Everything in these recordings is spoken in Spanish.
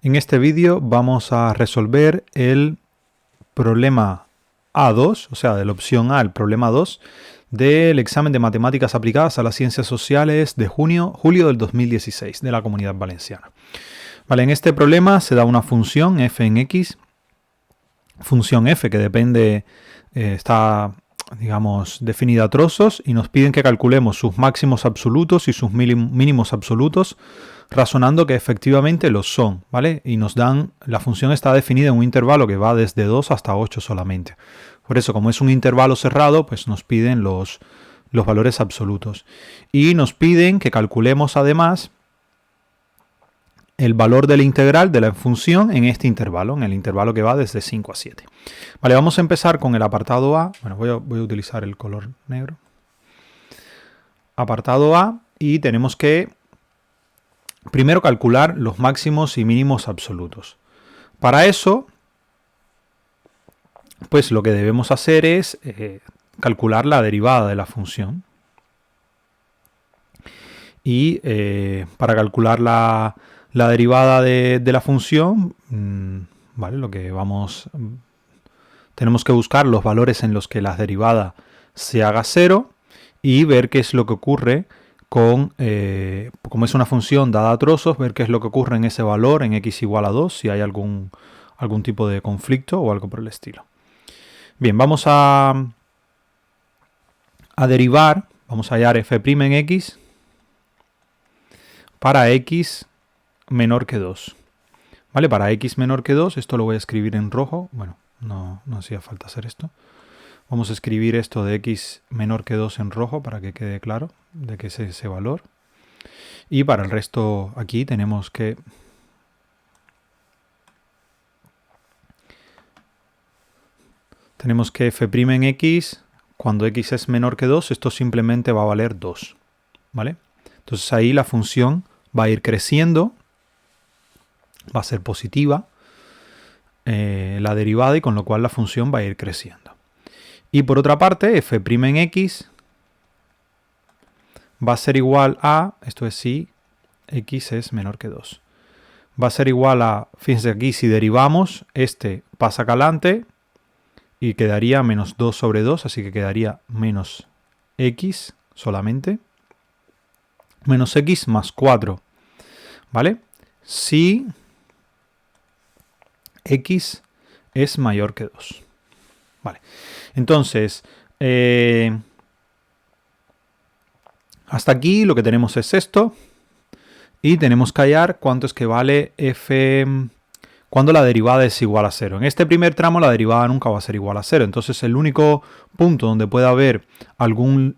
En este vídeo vamos a resolver el problema A2, o sea, de la opción A, el problema 2, del examen de matemáticas aplicadas a las ciencias sociales de julio del 2016 de la Comunidad Valenciana. Vale, en este problema se da una función f en x, función f que depende, está, digamos, definida a trozos y nos piden que calculemos sus máximos absolutos y sus mínimos absolutos, razonando que efectivamente los son, ¿vale? Y nos dan, la función está definida en un intervalo que va desde 2 hasta 8 solamente. Por eso, como es un intervalo cerrado, pues nos piden los valores absolutos. Y nos piden que calculemos además el valor de la integral de la función en este intervalo, en el intervalo que va desde 5 a 7. Vale, vamos a empezar con el apartado A. Bueno, voy a utilizar el color negro. Apartado A, y tenemos que primero calcular los máximos y mínimos absolutos. Para eso, pues lo que debemos hacer es calcular la derivada de la función. Y para calcular la derivada de la función, ¿vale? Tenemos que buscar los valores en los que la derivada se haga 0 y ver qué es lo que ocurre con, como es una función dada a trozos, ver qué es lo que ocurre en ese valor en x igual a 2, si hay algún tipo de conflicto o algo por el estilo. Bien, vamos a derivar, vamos a hallar f' en x para x menor que 2. ¿Vale? Para x menor que 2, esto lo voy a escribir en rojo. Bueno, no hacía falta hacer esto. Vamos a escribir esto de x menor que 2 en rojo para que quede claro de qué es ese valor. Y para el resto aquí tenemos que f' en x, cuando x es menor que 2, esto simplemente va a valer 2. ¿Vale? Entonces ahí la función va a ir creciendo, va a ser positiva la derivada, y con lo cual la función va a ir creciendo. Y por otra parte, f' en x va a ser igual a, esto es si x es menor que 2. Va a ser igual a, fíjense aquí, si derivamos, este pasa acá adelante y quedaría menos 2 sobre 2, así que quedaría menos x solamente. Menos x más 4, ¿vale? Si x es mayor que 2. Vale. Entonces, hasta aquí lo que tenemos es esto. Y tenemos que hallar cuánto es que vale f cuando la derivada es igual a 0. En este primer tramo la derivada nunca va a ser igual a 0. Entonces el único punto donde puede haber algún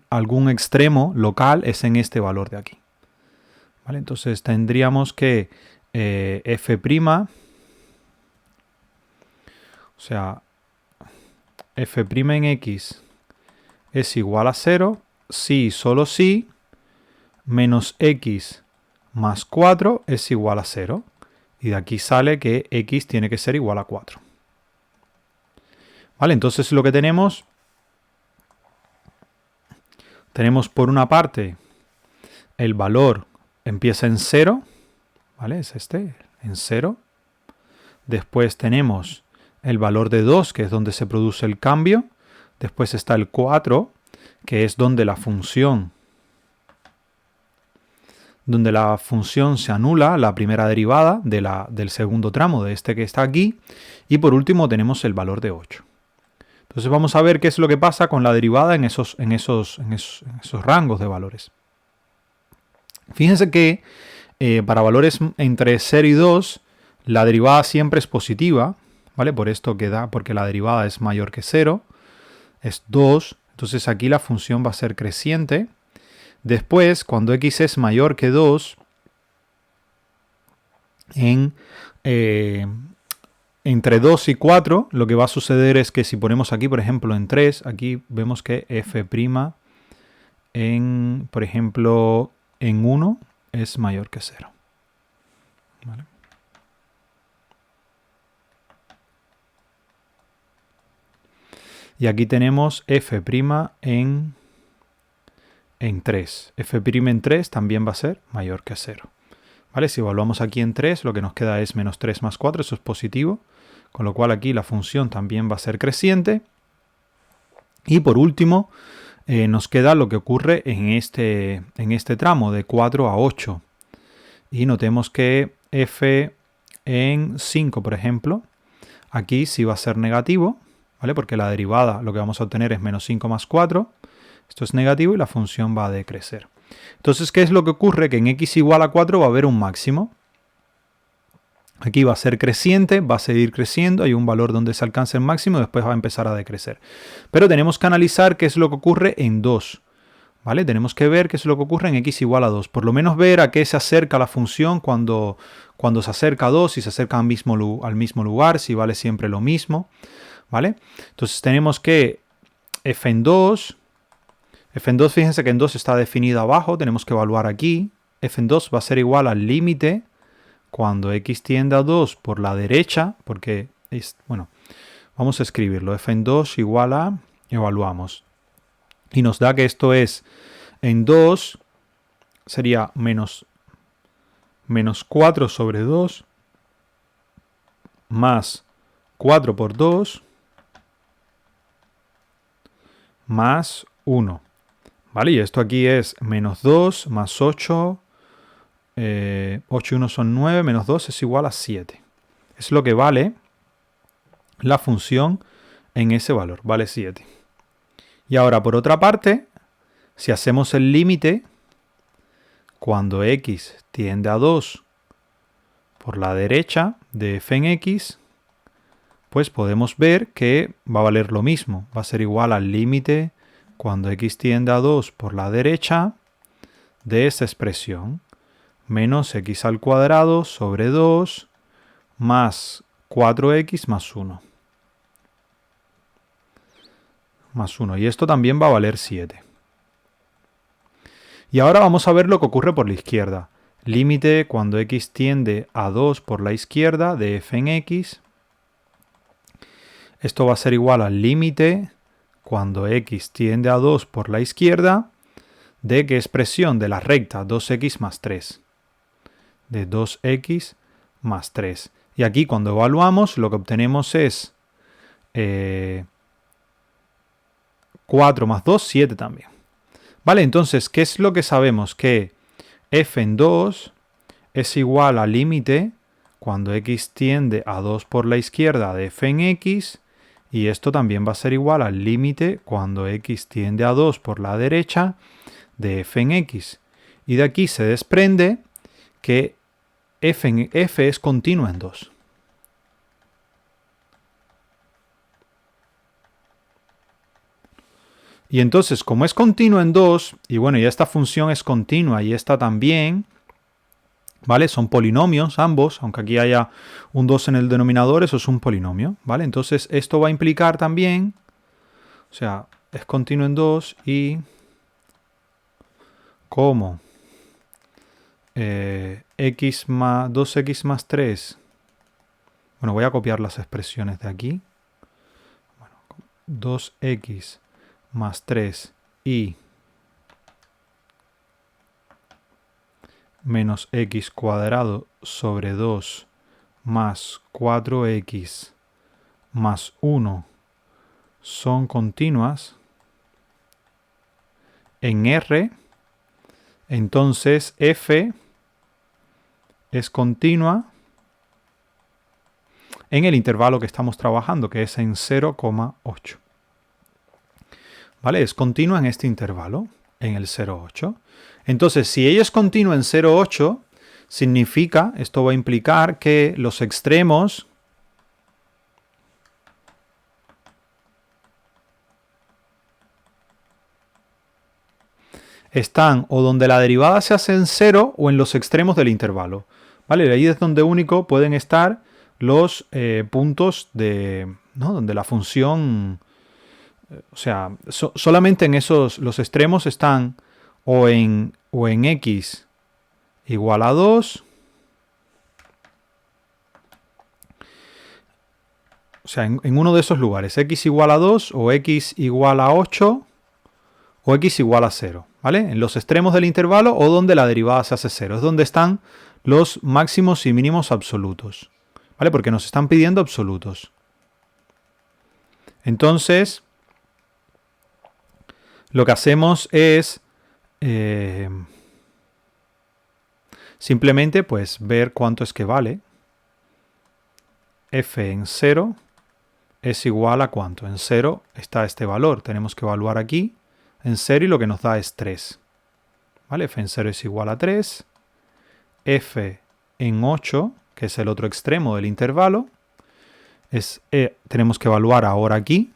extremo local es en este valor de aquí. ¿Vale? Entonces tendríamos que f', o sea, f' en x es igual a 0 si, solo si, menos x más 4 es igual a 0. Y de aquí sale que x tiene que ser igual a 4. ¿Vale? Entonces lo que tenemos por una parte el valor empieza en 0, ¿vale? Es este, en 0. Después tenemos el valor de 2, que es donde se produce el cambio. Después está el 4, que es donde la función se anula, la primera derivada del segundo tramo de este que está aquí. Y por último tenemos el valor de 8. Entonces vamos a ver qué es lo que pasa con la derivada en esos rangos de valores. Fíjense que para valores entre 0 y 2, la derivada siempre es positiva, ¿vale? Por esto queda, porque la derivada es mayor que 0, es 2. Entonces aquí la función va a ser creciente. Después, cuando x es mayor que 2, entre 2 y 4, lo que va a suceder es que si ponemos aquí, por ejemplo, en 3, aquí vemos que f', por ejemplo, en 1 es mayor que 0. ¿Vale? Y aquí tenemos f' en 3. f' en 3 también va a ser mayor que 0. ¿Vale? Si evaluamos aquí en 3, lo que nos queda es menos 3 más 4, eso es positivo. Con lo cual aquí la función también va a ser creciente. Y por último, nos queda lo que ocurre en este tramo de 4 a 8. Y notemos que f en 5, por ejemplo, aquí sí va a ser negativo, ¿vale? Porque la derivada lo que vamos a obtener es menos 5 más 4. Esto es negativo y la función va a decrecer. Entonces, ¿qué es lo que ocurre? Que en x igual a 4 va a haber un máximo. Aquí va a ser creciente, va a seguir creciendo, hay un valor donde se alcanza el máximo y después va a empezar a decrecer. Pero tenemos que analizar qué es lo que ocurre en 2. ¿Vale? Tenemos que ver qué es lo que ocurre en x igual a 2. Por lo menos ver a qué se acerca la función cuando se acerca a 2, si se acerca al mismo lugar, si vale siempre lo mismo. ¿Vale? Entonces tenemos que f en 2, fíjense que en 2 está definido abajo, tenemos que evaluar aquí. F en 2 va a ser igual al límite cuando x tiende a 2 por la derecha, porque bueno, vamos a escribirlo. F en 2 igual a, evaluamos. Y nos da que esto es, en 2 sería menos 4 sobre 2 más 4 por 2 más 1. ¿Vale? Y esto aquí es menos 2 más 8. 8 y 1 son 9, menos 2 es igual a 7. Es lo que vale la función en ese valor, vale 7. Y ahora, por otra parte, si hacemos el límite, cuando x tiende a 2 por la derecha de f en x, pues podemos ver que va a valer lo mismo. Va a ser igual al límite cuando x tiende a 2 por la derecha de esta expresión. Menos x al cuadrado sobre 2 más 4x más 1. Más 1. Y esto también va a valer 7. Y ahora vamos a ver lo que ocurre por la izquierda. Límite cuando x tiende a 2 por la izquierda de f en x. Esto va a ser igual al límite cuando x tiende a 2 por la izquierda de qué expresión de la recta 2x más 3. De 2x más 3. Y aquí cuando evaluamos lo que obtenemos es 4 más 2, 7 también. Vale, entonces, ¿qué es lo que sabemos? Que f en 2 es igual al límite cuando x tiende a 2 por la izquierda de f en x, y esto también va a ser igual al límite cuando x tiende a 2 por la derecha de f en x. Y de aquí se desprende que f es continua en 2. Y entonces, como es continuo en 2, y bueno, ya esta función es continua y esta también, ¿vale? Son polinomios ambos, aunque aquí haya un 2 en el denominador, eso es un polinomio, ¿vale? Entonces, esto va a implicar también, o sea, es continuo en 2 y como 2x más 3, bueno, voy a copiar las expresiones de aquí, bueno, 2x más 3 y menos x cuadrado sobre 2 más 4x más 1 son continuas en R, entonces f es continua en el intervalo que estamos trabajando, que es en 0,8. ¿Vale? Es continua en este intervalo, en el 0,8. Entonces, si ella es continua en 0,8, significa, esto va a implicar que los extremos están o donde la derivada se hace en 0 o en los extremos del intervalo. ¿Vale? Ahí es donde único pueden estar los puntos ¿no? donde la función, o sea, solamente en esos, los extremos están o en x igual a 2, o sea, en uno de esos lugares, x igual a 2 o x igual a 8 o x igual a 0, ¿vale? En los extremos del intervalo o donde la derivada se hace 0, es donde están los máximos y mínimos absolutos, ¿vale? Porque nos están pidiendo absolutos. Entonces, lo que hacemos es simplemente pues ver cuánto es que vale. F en 0 es igual a cuánto. En 0 está este valor. Tenemos que evaluar aquí en 0 y lo que nos da es 3. ¿Vale? F en 0 es igual a 3. F en 8, que es el otro extremo del intervalo, tenemos que evaluar ahora aquí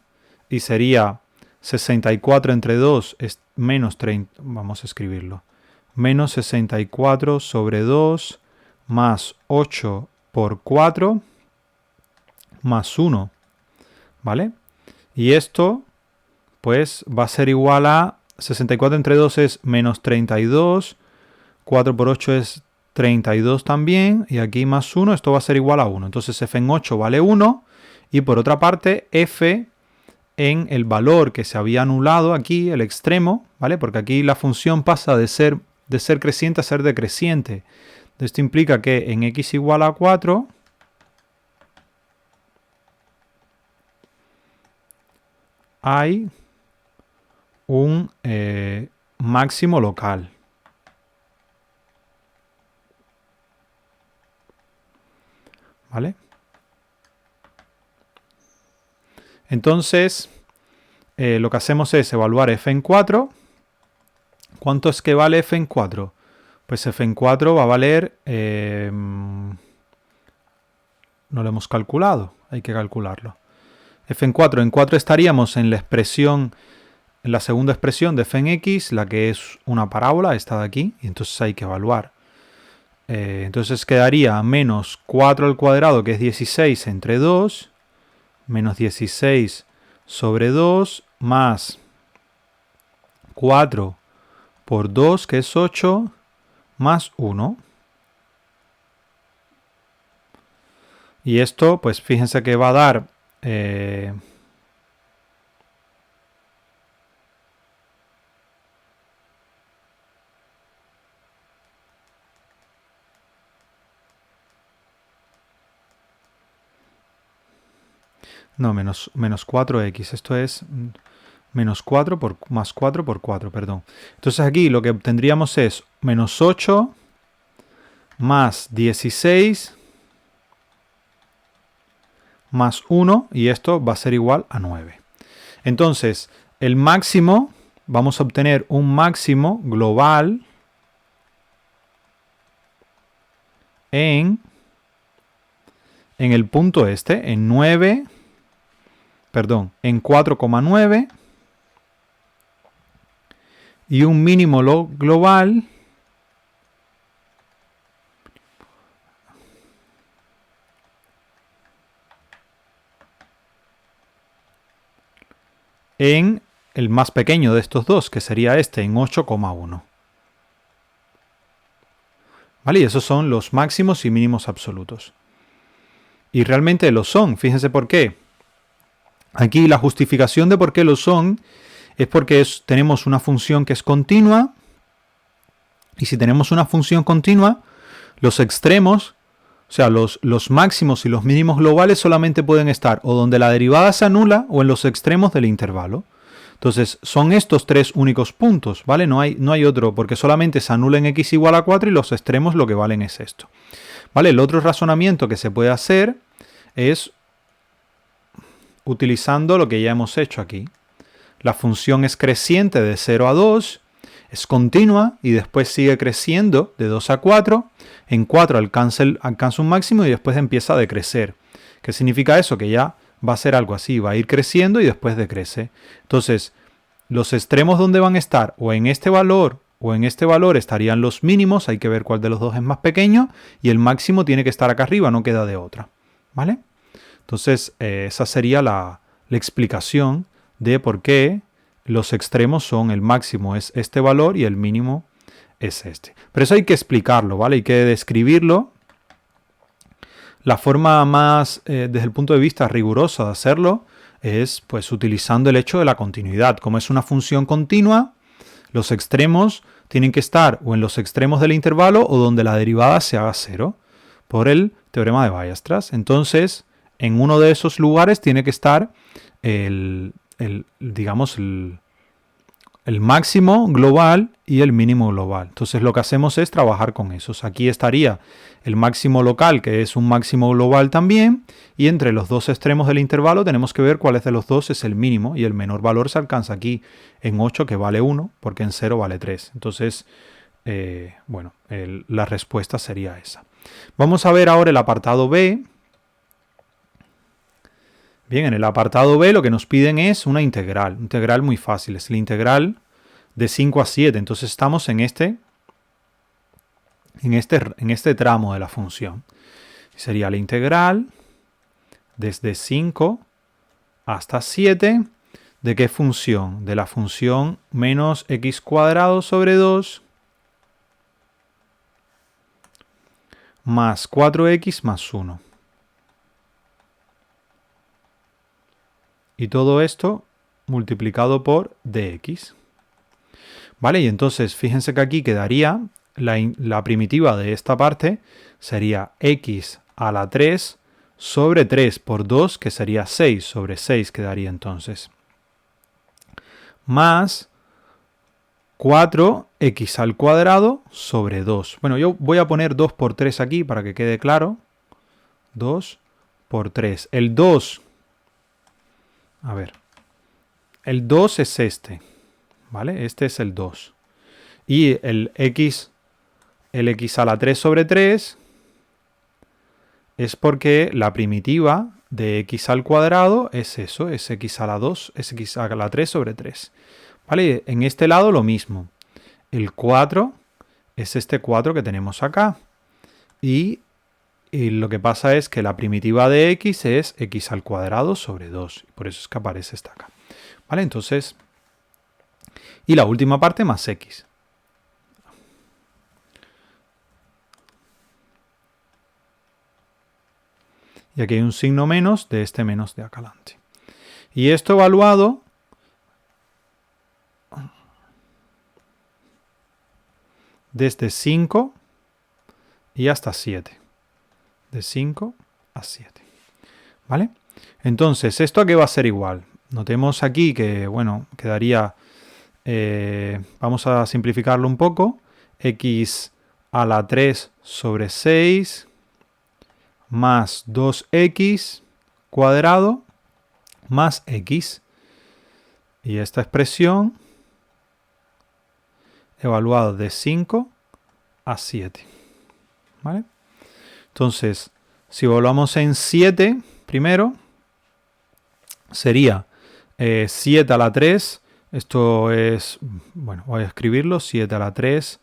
y sería 64 entre 2 es menos 30. Vamos a escribirlo. Menos 64 sobre 2 más 8 por 4 más 1. ¿Vale? Y esto pues va a ser igual a 64 entre 2 es menos 32. 4 por 8 es 32 también. Y aquí más 1, esto va a ser igual a 1. Entonces f en 8 vale 1. Y por otra parte, f en el valor que se había anulado aquí, el extremo, ¿vale? Porque aquí la función pasa de ser creciente a ser decreciente. Esto implica que en x igual a 4... hay un máximo local. ¿Vale? Entonces, lo que hacemos es evaluar f en 4. ¿Cuánto es que vale f en 4? Pues f en 4 va a valer... no lo hemos calculado, hay que calcularlo. F en 4. En 4 estaríamos en la expresión, en la segunda expresión de f en x, la que es una parábola, esta de aquí, y entonces hay que evaluar. Entonces quedaría menos 4 al cuadrado, que es 16 entre 2, menos 16 sobre 2, más 4 por 2, que es 8, más 1. Y esto, pues fíjense que va a dar... no, menos 4x. Esto es menos 4 por más 4 por 4, perdón. Entonces aquí lo que obtendríamos es menos 8 más 16 más 1, y esto va a ser igual a 9. Entonces, el máximo, vamos a obtener un máximo global en el punto este, en 9, perdón, en 4,9, y un mínimo global en el más pequeño de estos dos, que sería este, en 8,1. ¿Vale? Y esos son los máximos y mínimos absolutos. Y realmente lo son. Fíjense por qué. Aquí la justificación de por qué lo son es porque tenemos una función que es continua. Y si tenemos una función continua, los extremos, o sea, los máximos y los mínimos globales solamente pueden estar o donde la derivada se anula o en los extremos del intervalo. Entonces, son estos tres únicos puntos, ¿vale? No hay otro, porque solamente se anula en x igual a 4 y los extremos lo que valen es esto. ¿Vale? El otro razonamiento que se puede hacer es utilizando lo que ya hemos hecho aquí. La función es creciente de 0 a 2, es continua y después sigue creciendo de 2 a 4. En 4 alcanza un máximo y después empieza a decrecer. ¿Qué significa eso? Que ya va a ser algo así, va a ir creciendo y después decrece. Entonces, los extremos donde van a estar o en este valor o en este valor estarían los mínimos, hay que ver cuál de los dos es más pequeño, y el máximo tiene que estar acá arriba, no queda de otra. ¿Vale? Entonces, esa sería la explicación de por qué los extremos son el máximo es este valor y el mínimo es este. Pero eso hay que explicarlo, ¿vale? Hay que describirlo. La forma más, desde el punto de vista riguroso de hacerlo, es pues utilizando el hecho de la continuidad. Como es una función continua, los extremos tienen que estar o en los extremos del intervalo o donde la derivada se haga 0, por el teorema de Weierstrass. Entonces, en uno de esos lugares tiene que estar digamos, el máximo global y el mínimo global. Entonces lo que hacemos es trabajar con esos. Aquí estaría el máximo local, que es un máximo global también, y entre los dos extremos del intervalo tenemos que ver cuál de los dos es el mínimo, y el menor valor se alcanza aquí en 8, que vale 1, porque en 0 vale 3. Entonces, bueno, la respuesta sería esa. Vamos a ver ahora el apartado B. Bien, en el apartado B lo que nos piden es una integral muy fácil, es la integral de 5 a 7, entonces estamos en este tramo de la función. Sería la integral desde 5 hasta 7, ¿de qué función? De la función menos x cuadrado sobre 2 más 4x más 1. Y todo esto multiplicado por dx. ¿Vale? Y entonces fíjense que aquí quedaría la primitiva de esta parte sería x a la 3 sobre 3 por 2, que sería 6 sobre 6 quedaría entonces. Más 4x al cuadrado sobre 2. Bueno, yo voy a poner 2 por 3 aquí para que quede claro. 2 por 3. El 2... A ver, el 2 es este, ¿vale? Este es el 2. Y el x a la 3 sobre 3 es porque la primitiva de x al cuadrado es eso, es x a la 2, es x a la 3 sobre 3. ¿Vale? En este lado lo mismo. El 4 es este 4 que tenemos acá. Y lo que pasa es que la primitiva de x es x al cuadrado sobre 2. Por eso es que aparece esta acá. ¿Vale? Entonces, y la última parte más x. Y aquí hay un signo menos de este menos de acá adelante. Y esto evaluado desde 5 y hasta 7. De 5 a 7. ¿Vale? Entonces, ¿esto a qué va a ser igual? Notemos aquí que, bueno, quedaría, vamos a simplificarlo un poco, x a la 3 sobre 6 más 2x cuadrado más x. Y esta expresión evaluada de 5 a 7. ¿Vale? Entonces, si evaluamos en 7 primero, sería 7 a la 3. Esto es, bueno, voy a escribirlo, 7 a la 3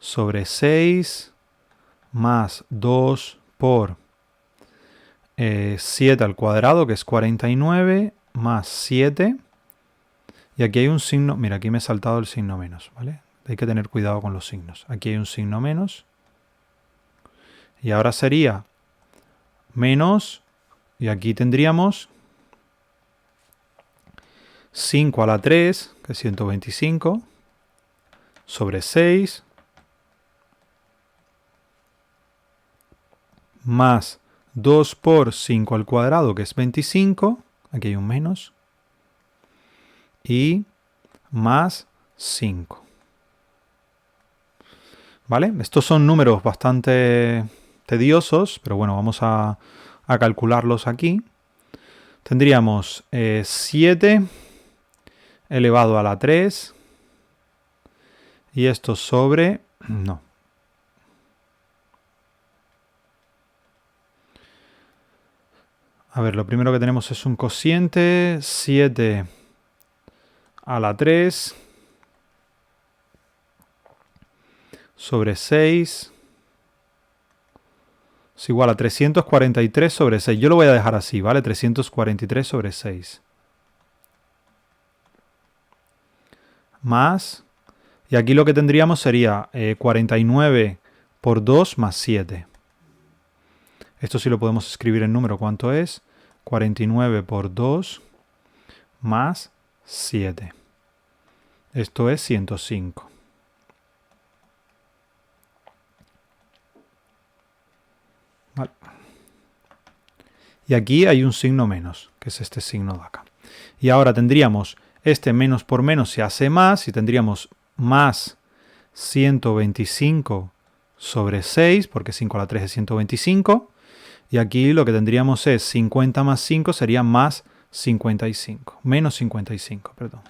sobre 6 más 2 por 7 al cuadrado, que es 49, más 7. Y aquí hay un signo, mira, aquí me he saltado el signo menos, ¿vale? Hay que tener cuidado con los signos. Aquí hay un signo menos. Y ahora sería menos, y aquí tendríamos 5 a la 3, que es 125, sobre 6, más 2 por 5 al cuadrado, que es 25, aquí hay un menos, y más 5. ¿Vale? Estos son números bastante tediosos, pero bueno, vamos a calcularlos aquí. Tendríamos 7 elevado a la 3, y esto sobre... no. A ver, lo primero que tenemos es un cociente, 7 a la 3 sobre 6 es igual a 343 sobre 6. Yo lo voy a dejar así, ¿vale? 343 sobre 6. Más, y aquí lo que tendríamos sería 49 por 2 más 7. Esto sí lo podemos escribir en número. ¿Cuánto es? 49 por 2 más 7. Esto es 105. ¿Vale? Y aquí hay un signo menos, que es este signo de acá. Y ahora tendríamos este menos por menos se hace más y tendríamos más 125 sobre 6, porque 5 a la 3 es 125. Y aquí lo que tendríamos es 50 más 5 sería más 55. Menos 55, perdón.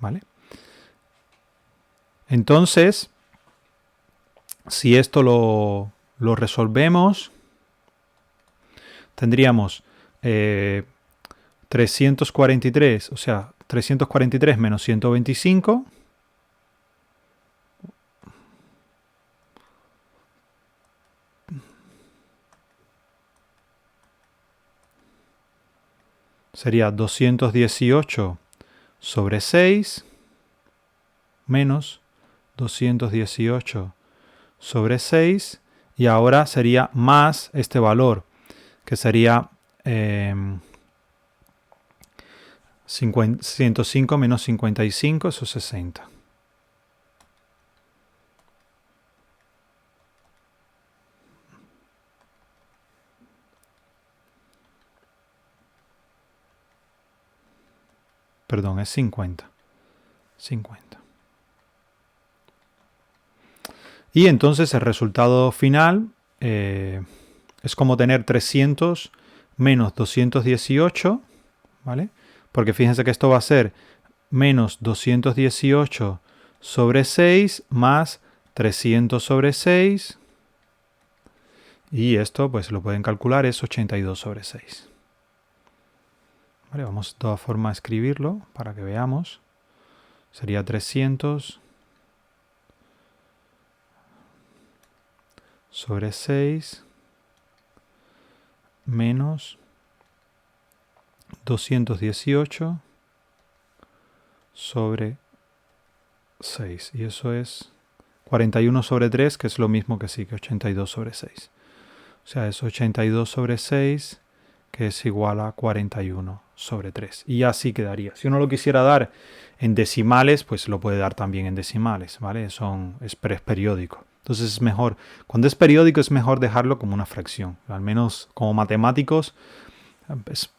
¿Vale? Entonces, si esto lo resolvemos, tendríamos 343, o sea, 343 menos 125. Sería 218 sobre 6 menos 218 sobre 6. Y ahora sería más este valor, que sería 105 menos 55, eso es 60. Perdón, es 50. 50. Y entonces el resultado final es como tener 300 menos 218, ¿vale? Porque fíjense que esto va a ser menos 218 sobre 6 más 300 sobre 6. Y esto, pues lo pueden calcular, es 82 sobre 6. Vale, vamos de todas formas a escribirlo para que veamos. Sería 300 sobre 6 menos 218 sobre 6. Y eso es 41 sobre 3, que es lo mismo que sí, que 82 sobre 6. O sea, es 82 sobre 6, que es igual a 41 sobre 3. Y así quedaría. Si uno lo quisiera dar en decimales, pues lo puede dar también en decimales, ¿vale? Es periódico. Entonces es mejor, cuando es periódico es mejor dejarlo como una fracción. Al menos como matemáticos es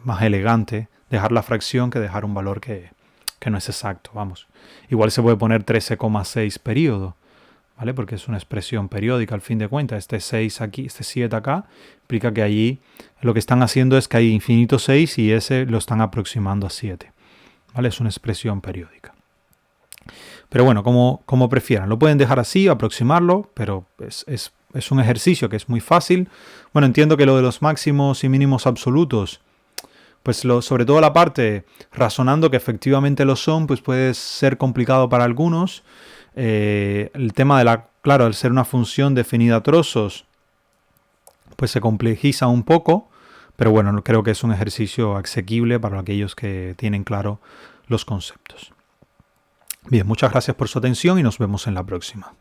más elegante dejar la fracción que dejar un valor que no es exacto, vamos. Igual se puede poner 13,6 periodo, ¿vale? Porque es una expresión periódica al fin de cuentas. Este 6 aquí, este 7 acá, implica que allí lo que están haciendo es que hay infinito 6 y ese lo están aproximando a 7, ¿vale? Es una expresión periódica. Pero bueno, como prefieran. Lo pueden dejar así, aproximarlo, pero es un ejercicio que es muy fácil. Bueno, entiendo que lo de los máximos y mínimos absolutos, pues sobre todo la parte razonando que efectivamente lo son, pues puede ser complicado para algunos. El tema de claro, al ser una función definida a trozos, pues se complejiza un poco, pero bueno, creo que es un ejercicio asequible para aquellos que tienen claro los conceptos. Bien, muchas gracias por su atención y nos vemos en la próxima.